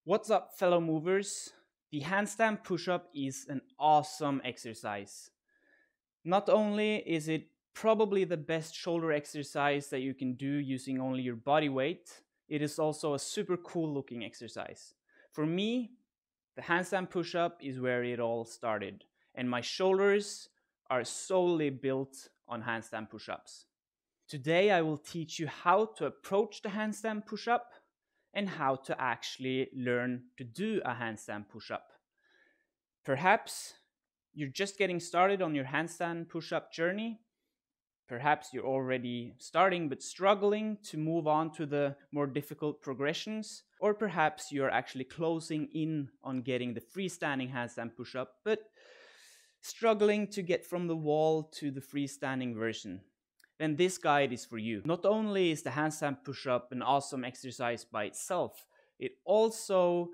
What's up, fellow movers? The handstand push-up is an awesome exercise. Not only is it probably the best shoulder exercise that you can do using only your body weight, it is also a super cool looking exercise. For me, the handstand push-up is where it all started, and my shoulders are solely built on handstand push-ups. Today I will teach you how to approach the handstand push-up and how to actually learn to do a handstand push-up. Perhaps you're just getting started on your handstand push-up journey. Perhaps you're already starting but struggling to move on to the more difficult progressions. Or perhaps you're actually closing in on getting the freestanding handstand push-up but struggling to get from the wall to the freestanding version. Then this guide is for you. Not only is the handstand push-up an awesome exercise by itself, it also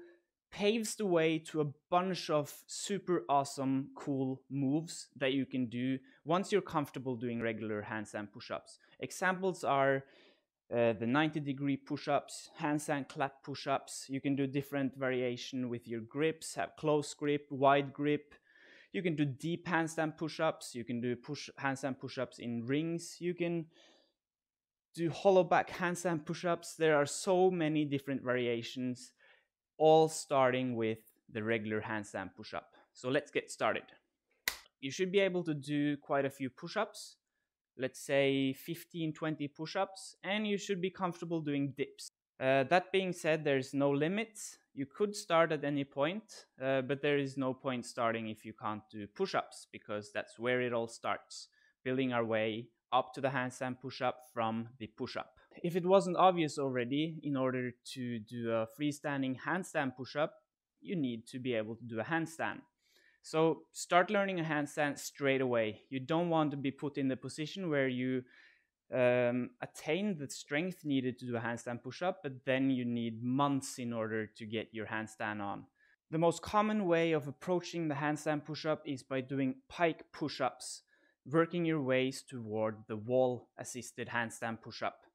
paves the way to a bunch of super awesome, cool moves that you can do once you're comfortable doing regular handstand push-ups. Examples are the 90-degree push-ups, handstand clap push-ups. You can do different variation with your grips, have close grip, wide grip. You can do deep handstand push-ups. You can do handstand push-ups in rings. You can do hollow back handstand push-ups. There are so many different variations, all starting with the regular handstand push-up. So let's get started. You should be able to do quite a few push-ups. Let's say 15-20 push-ups, and you should be comfortable doing dips. That being said, there's no limits. You could start at any point, but there is no point starting if you can't do push-ups, because that's where it all starts, building our way up to the handstand push-up from the push-up. If it wasn't obvious already, in order to do a freestanding handstand push-up, you need to be able to do a handstand. So start learning a handstand straight away. You don't want to be put in the position where you attain the strength needed to do a handstand push-up, but then you need months in order to get your handstand on. The most common way of approaching the handstand push-up is by doing pike push-ups, working your ways toward the wall-assisted handstand push-up.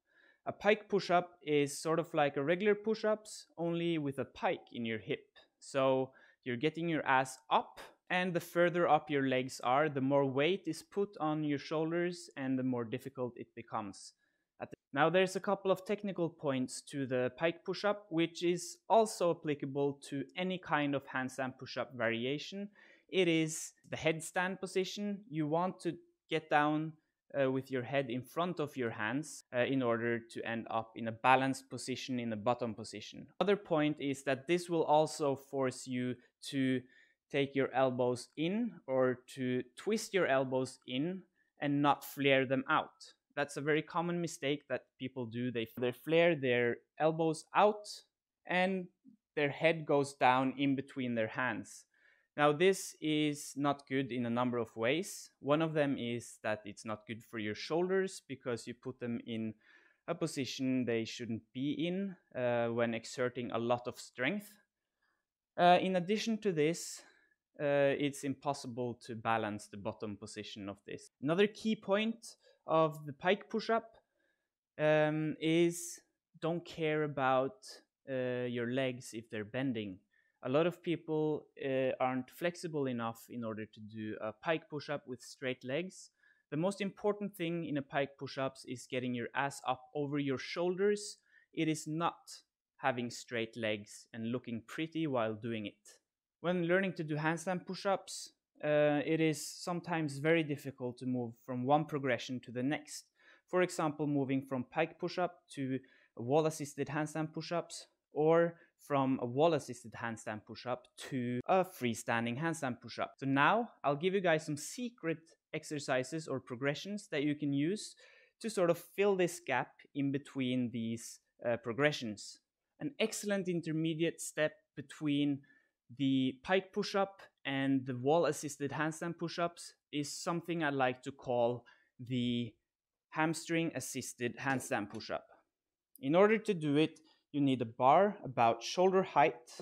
A pike push-up is sort of like a regular push-ups, only with a pike in your hip. So you're getting your ass up, and the further up your legs are, the more weight is put on your shoulders and the more difficult it becomes. Now there's a couple of technical points to the pike push-up, which is also applicable to any kind of handstand push-up variation. It is the headstand position. You want to get down with your head in front of your hands in order to end up in a balanced position, in the bottom position. Another point is that this will also force you to take your elbows in, or to twist your elbows in and not flare them out. That's a very common mistake that people do. They flare their elbows out and their head goes down in between their hands. Now this is not good in a number of ways. One of them is that it's not good for your shoulders, because you put them in a position they shouldn't be in when exerting a lot of strength. In addition to this, it's impossible to balance the bottom position of this. Another key point of the pike push-up is don't care about your legs if they're bending. A lot of people aren't flexible enough in order to do a pike push-up with straight legs. The most important thing in a pike push-ups is getting your ass up over your shoulders. It is not having straight legs and looking pretty while doing it. When learning to do handstand push-ups, it is sometimes very difficult to move from one progression to the next. For example, moving from pike push-up to wall-assisted handstand push-ups, or from a wall-assisted handstand push-up to a freestanding handstand push-up. So now I'll give you guys some secret exercises or progressions that you can use to sort of fill this gap in between these progressions. An excellent intermediate step between the pike push-up and the wall-assisted handstand push-ups is something I like to call the hamstring-assisted handstand push-up. In order to do it, you need a bar about shoulder height.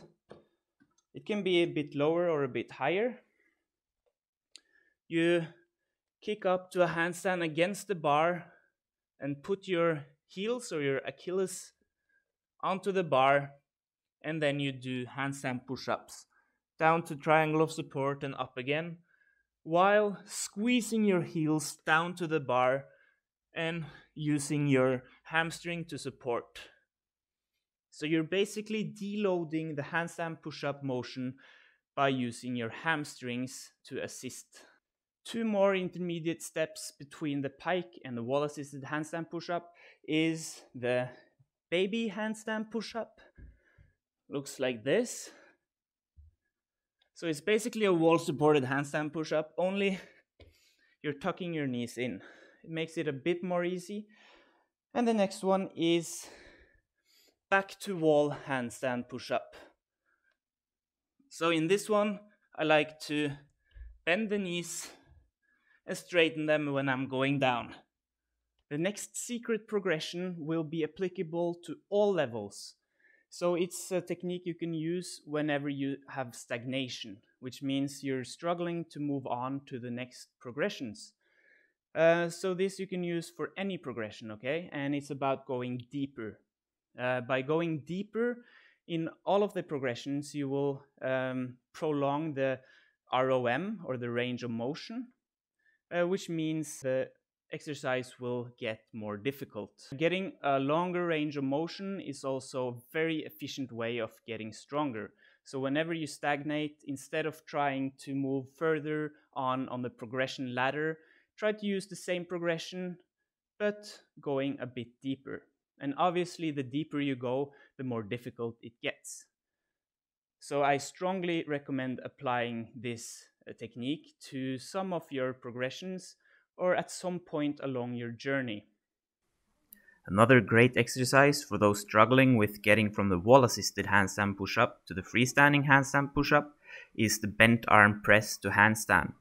It can be a bit lower or a bit higher. You kick up to a handstand against the bar and put your heels or your Achilles onto the bar and then you do handstand push-ups, down to triangle of support and up again, while squeezing your heels down to the bar and using your hamstring to support. So you're basically deloading the handstand push-up motion by using your hamstrings to assist. Two more intermediate steps between the pike and the wall-assisted handstand push-up is the baby handstand push-up. Looks like this. So it's basically a wall-supported handstand push-up, only you're tucking your knees in. It makes it a bit more easy. And the next one is back to wall handstand push-up. So in this one, I like to bend the knees and straighten them when I'm going down. The next secret progression will be applicable to all levels. So it's a technique you can use whenever you have stagnation, which means you're struggling to move on to the next progressions. So this you can use for any progression, okay? And it's about going deeper. By going deeper in all of the progressions, you will prolong the ROM, or the range of motion, which means the exercise will get more difficult. Getting a longer range of motion is also a very efficient way of getting stronger. So whenever you stagnate, instead of trying to move further on the progression ladder, try to use the same progression, but going a bit deeper. And obviously, the deeper you go, the more difficult it gets. So I strongly recommend applying this technique to some of your progressions or at some point along your journey. Another great exercise for those struggling with getting from the wall-assisted handstand push-up to the freestanding handstand push-up is the bent arm press to handstand.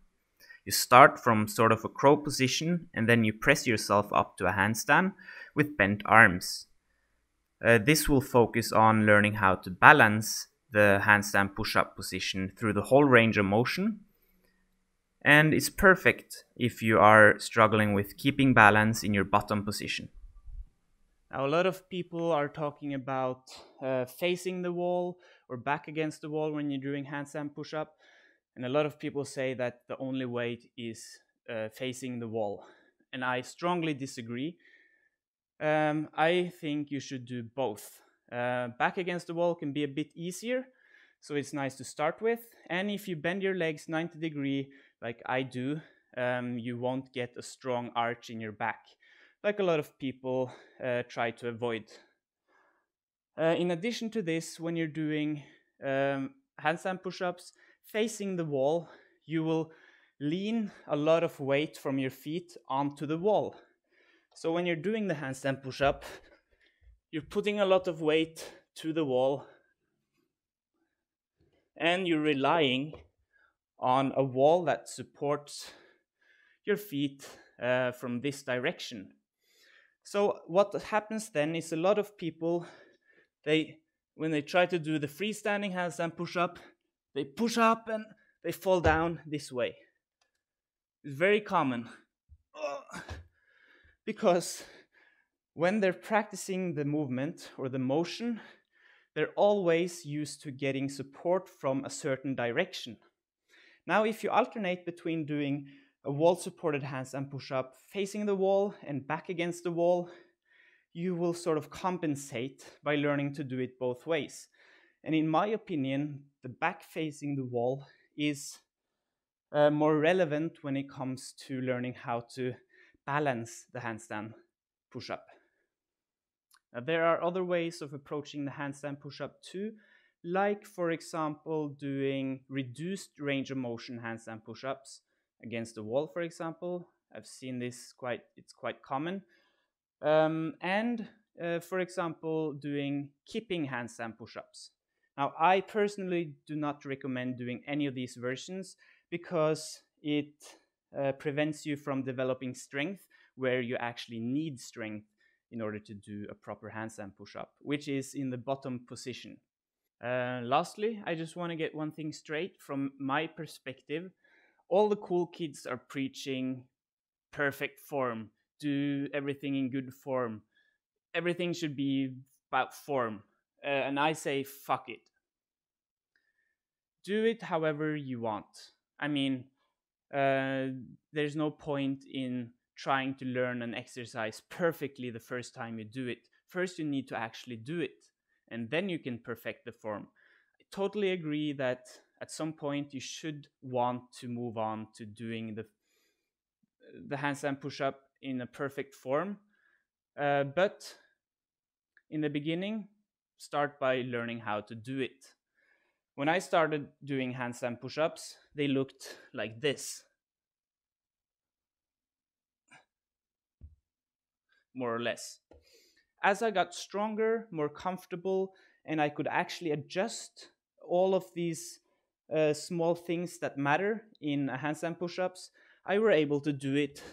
You start from sort of a crow position and then you press yourself up to a handstand with bent arms. This will focus on learning how to balance the handstand push-up position through the whole range of motion, and it's perfect if you are struggling with keeping balance in your bottom position. Now, a lot of people are talking about facing the wall or back against the wall when you're doing handstand push-up. And a lot of people say that the only way is facing the wall. And I strongly disagree. I think you should do both. Back against the wall can be a bit easier, so it's nice to start with. And if you bend your legs 90 degrees like I do, you won't get a strong arch in your back, like a lot of people try to avoid. In addition to this, when you're doing handstand push-ups facing the wall, you will lean a lot of weight from your feet onto the wall. So when you're doing the handstand push-up, you're putting a lot of weight to the wall and you're relying on a wall that supports your feet from this direction. So what happens then is a lot of people, when they try to do the freestanding handstand push-up, they push up and they fall down this way. It's very common. Because when they're practicing the movement or the motion, they're always used to getting support from a certain direction. Now, if you alternate between doing a wall-supported handstand push-up facing the wall and back against the wall, you will sort of compensate by learning to do it both ways. And in my opinion, the back facing the wall is more relevant when it comes to learning how to balance the handstand push-up. There are other ways of approaching the handstand push-up too, like for example doing reduced range of motion handstand push-ups against the wall, for example. I've seen this it's quite common. And for example doing kipping handstand push-ups. Now, I personally do not recommend doing any of these versions because it prevents you from developing strength where you actually need strength in order to do a proper handstand push-up, which is in the bottom position. Lastly, I just want to get one thing straight from my perspective. All the cool kids are preaching perfect form, do everything in good form. Everything should be about form. and I say fuck it. Do it however you want. I mean, there's no point in trying to learn an exercise perfectly the first time you do it. First, you need to actually do it, and then you can perfect the form. I totally agree that at some point you should want to move on to doing the handstand push-up in a perfect form, but in the beginning, start by learning how to do it. When I started doing handstand push-ups, they looked like this, more or less. As I got stronger, more comfortable, and I could actually adjust all of these small things that matter in handstand push-ups, I were able to do it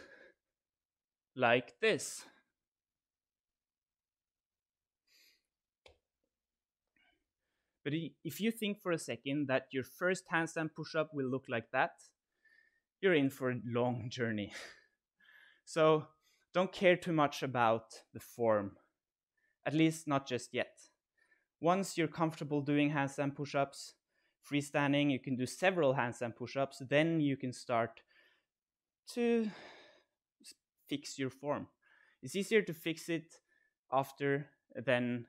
like this. But if you think for a second that your first handstand push-up will look like that, you're in for a long journey. So don't care too much about the form, at least not just yet. Once you're comfortable doing handstand push-ups, freestanding, you can do several handstand push-ups, then you can start to fix your form. It's easier to fix it after than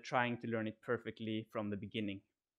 trying to learn it perfectly from the beginning.